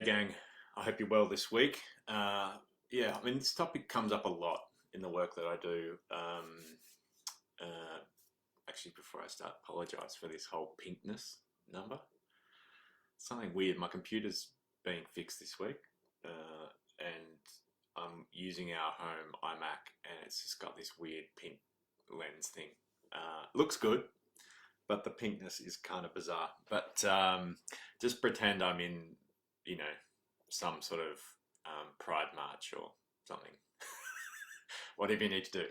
gang. I hope you're well this week. Yeah, I mean, this topic comes up a lot in the work that I do. Uh, Actually, before I start, apologize for this whole pinkness number. Something weird. My computer's being fixed this week, and I'm using our home iMac, and it's just got this weird pink lens thing. Looks good, but the pinkness is kind of bizarre. But just pretend I'm in, you know, some sort of Pride March or something. Whatever you need to do.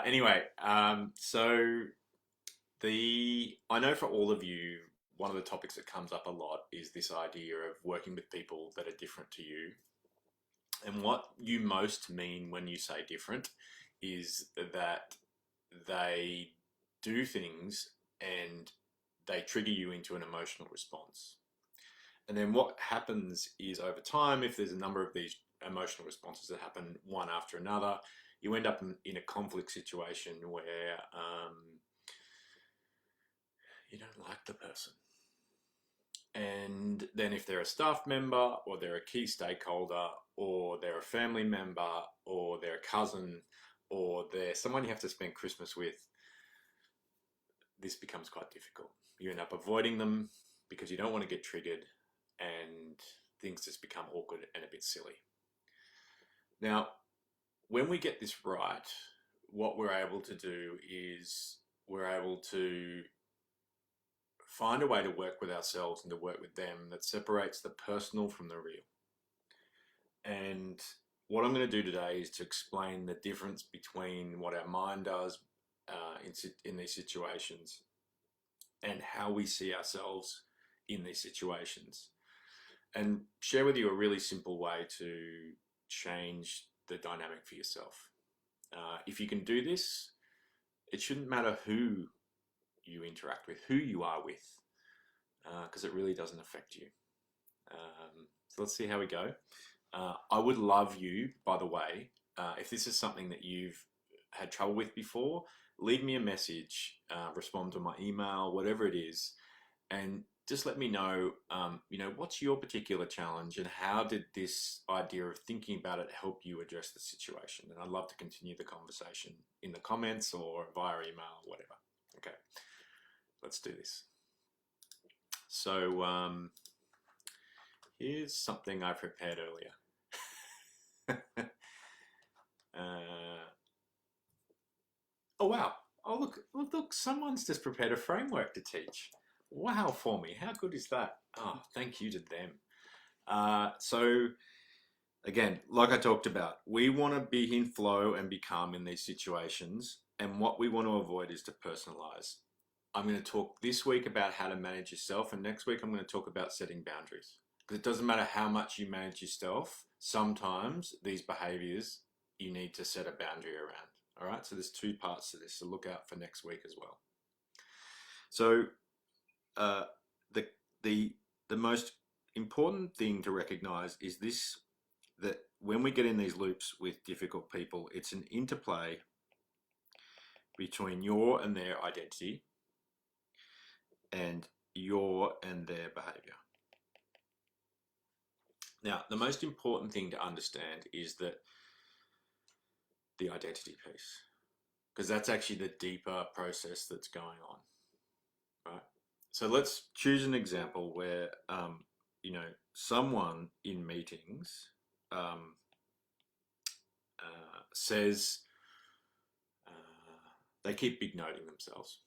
Anyway, so I know for all of you, one of the topics that comes up a lot is this idea of working with people that are different to you. And what you most mean when you say different is that they do things and they trigger you into an emotional response. And then what happens is over time, if there's a number of these emotional responses that happen one after another, you end up in a conflict situation where you don't like the person. And then if they're a staff member or they're a key stakeholder or they're a family member or they're a cousin or they're someone you have to spend Christmas with, this becomes quite difficult. You end up avoiding them because you don't want to get triggered and things just become awkward and a bit silly. Now, when we get this right, what we're able to do is we're able to find a way to work with ourselves and to work with them that separates the personal from the real. And what I'm going to do today is to explain the difference between what our mind does in these situations and how we see ourselves in these situations, and share with you a really simple way to change the dynamic for yourself. If you can do this, it shouldn't matter who you interact with, who you are with, because it really doesn't affect you. So let's see how we go. I would love you, by the way, if this is something that you've had trouble with before, leave me a message, respond to my email, whatever it is, and just let me know, what's your particular challenge and how did this idea of thinking about it help you address the situation? And I'd love to continue the conversation in the comments or via email, whatever. Okay, let's do this. So here's something I prepared earlier. Oh, wow. Oh, look, someone's just prepared a framework to teach. Wow, for me. How good is that? Oh, thank you to them. So again, like I talked about, we want to be in flow and be calm in these situations. And what we want to avoid is to personalize. I'm going to talk this week about how to manage yourself. And next week, I'm going to talk about setting boundaries. Because it doesn't matter how much you manage yourself. Sometimes these behaviors, you need to set a boundary around. All right. So there's two parts to this. So look out for next week as well. So the most important thing to recognize is this, that when we get in these loops with difficult people, it's an interplay between your and their identity and your and their behavior. Now, the most important thing to understand is that the identity piece, because that's actually the deeper process that's going on, right? So let's choose an example where, someone in meetings says they keep big noting themselves,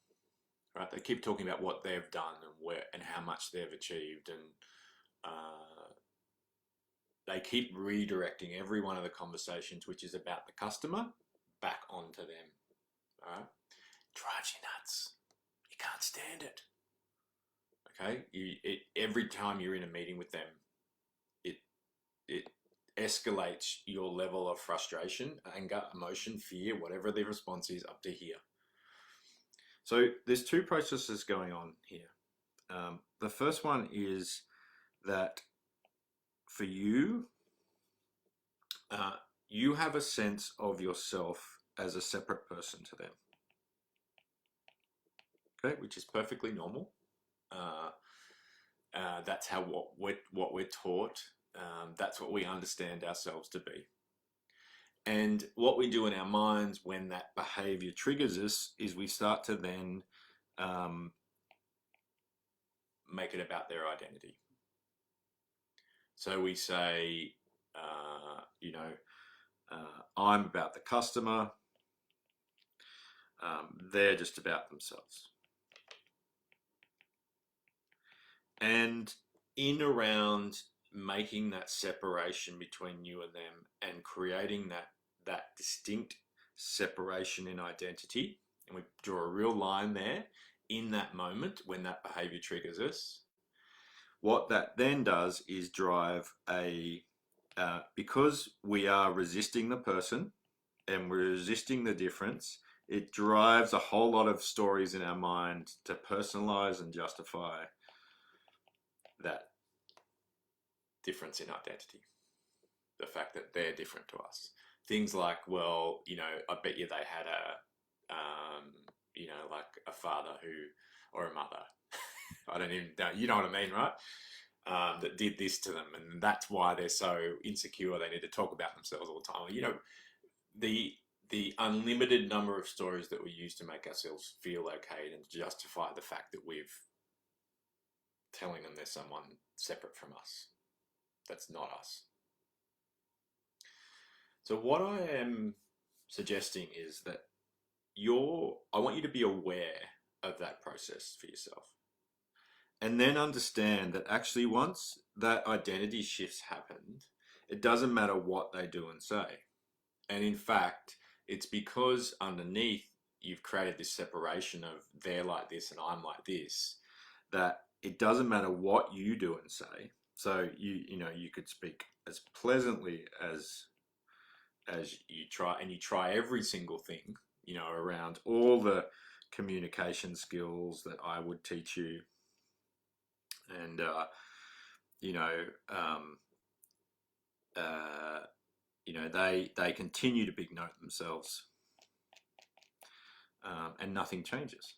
right? They keep talking about what they've done and where and how much they've achieved, and they keep redirecting every one of the conversations, which is about the customer, back onto them. All right, drives you nuts. You can't stand it. Okay, every time you're in a meeting with them, it escalates your level of frustration, anger, emotion, fear, whatever the response is, up to here. So there's two processes going on here. The first one is that for you, you have a sense of yourself as a separate person to them. Okay, which is perfectly normal. That's how what we're taught That's what we understand ourselves to be. And what we do in our minds when that behavior triggers us is we start to then um, make it about their identity. So we say, I'm about the customer, they're just about themselves. And in around making that separation between you and them and creating that distinct separation in identity, and we draw a real line there in that moment when that behavior triggers us, what that then does is drive because we are resisting the person and we're resisting the difference, it drives a whole lot of stories in our mind to personalize and justify that difference in identity. The fact that they're different to us. Things like, well, I bet you they had like a father or a mother. I don't even know, you know what I mean, right? That did this to them, and that's why they're so insecure. They need to talk about themselves all the time. The unlimited number of stories that we use to make ourselves feel okay and justify the fact that we've telling them there's someone separate from us that's not us. So what I am suggesting is that I want you to be aware of that process for yourself. And then understand that actually once that identity shift's happened, it doesn't matter what they do and say. And in fact, it's because underneath you've created this separation of they're like this and I'm like this, that it doesn't matter what you do and say. So you could speak as pleasantly as you try, and you try every single thing, around all the communication skills that I would teach you. And, they continue to big note themselves, and nothing changes.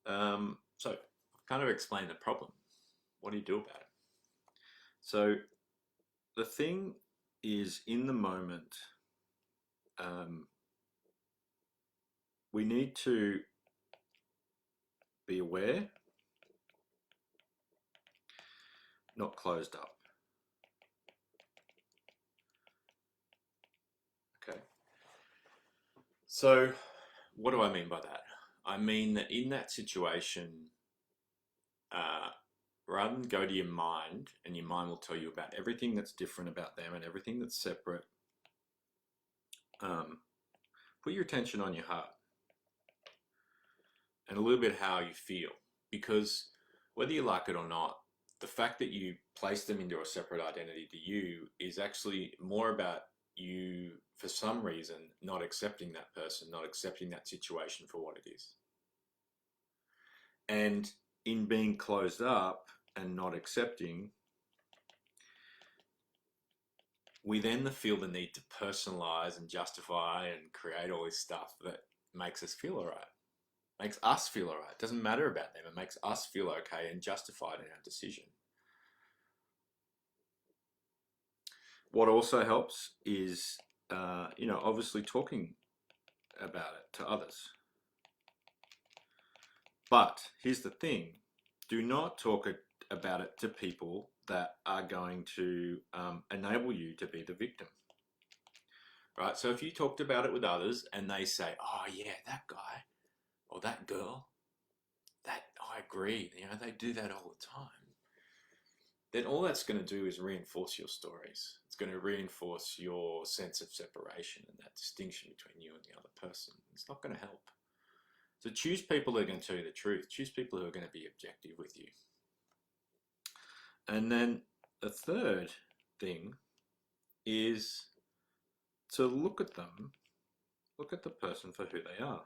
So I've kind of explained the problem. What do you do about it? So the thing is, in the moment, we need to be aware, not closed up. Okay. So what do I mean by that? I mean that in that situation, rather than go to your mind, and your mind will tell you about everything that's different about them and everything that's separate, put your attention on your heart and a little bit how you feel. Because whether you like it or not, the fact that you place them into a separate identity to you is actually more about you, for some reason, not accepting that person, not accepting that situation for what it is. And in being closed up and not accepting, we then feel the need to personalize and justify and create all this stuff that makes us feel all right. Makes us feel all right. It doesn't matter about them. It makes us feel okay and justified in our decision. What also helps is, obviously talking about it to others. But here's the thing. Do not talk about it to people that are going to enable you to be the victim. Right? So if you talked about it with others and they say, oh yeah, that guy or that girl, that I agree, they do that all the time, then all that's going to do is reinforce your stories. It's going to reinforce your sense of separation and that distinction between you and the other person. It's not going to help. So choose people that are going to tell you the truth. Choose people who are going to be objective with you. And then the third thing is to look at them, look at the person for who they are.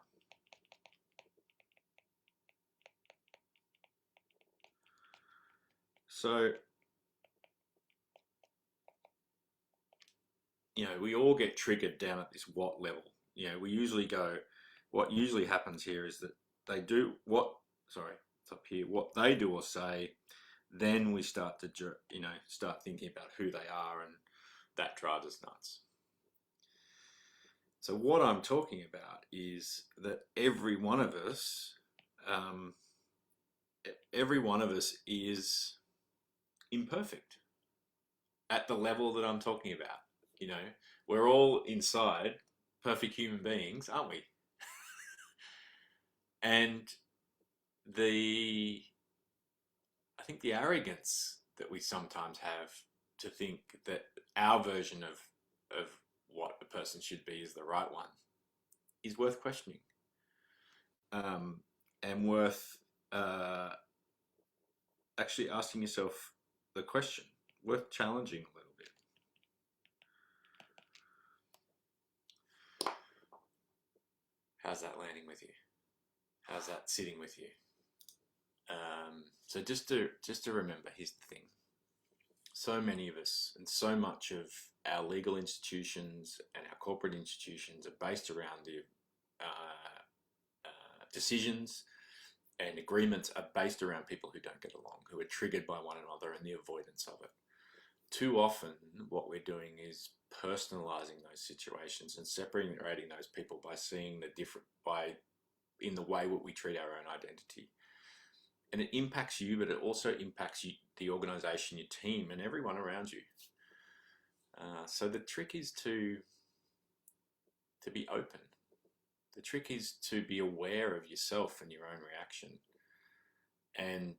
So, we all get triggered down at this what level. We usually go, what usually happens here is that they do what, Stop here. What they do or say, then we start to, start thinking about who they are, and that drives us nuts. So what I'm talking about is that every one of us is imperfect at the level that I'm talking about. We're all inside perfect human beings, aren't we? And I think the arrogance that we sometimes have to think that our version of what a person should be is the right one is worth questioning, and worth actually asking yourself the question, worth challenging a little bit. How's that landing with you? How's that sitting with you? So just to remember, here's the thing. So many of us and so much of our legal institutions and our corporate institutions are based around the decisions and agreements are based around people who don't get along, who are triggered by one another, and the avoidance of it. Too often, what we're doing is personalizing those situations and separating those people by seeing in the way that we treat our own identity. And it impacts you, but it also impacts the organization, your team, and everyone around you. So the trick is to be open. The trick is to be aware of yourself and your own reaction, and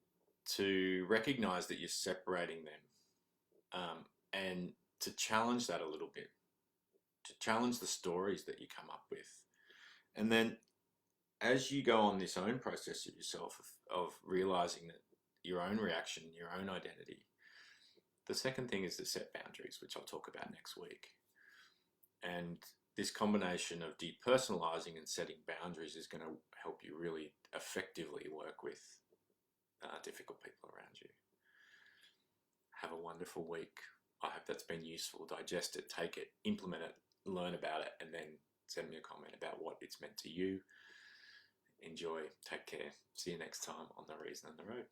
to recognize that you're separating them, and to challenge that a little bit, to challenge the stories that you come up with. And then as you go on this own process of yourself, of realizing that your own reaction, your own identity, the second thing is to set boundaries, which I'll talk about next week. And this combination of depersonalizing and setting boundaries is going to help you really effectively work with difficult people around you. Have a wonderful week. I hope that's been useful. Digest it, take it, implement it, learn about it, and then send me a comment about what it's meant to you. Enjoy. Take care. See you next time on The Reason and the Road.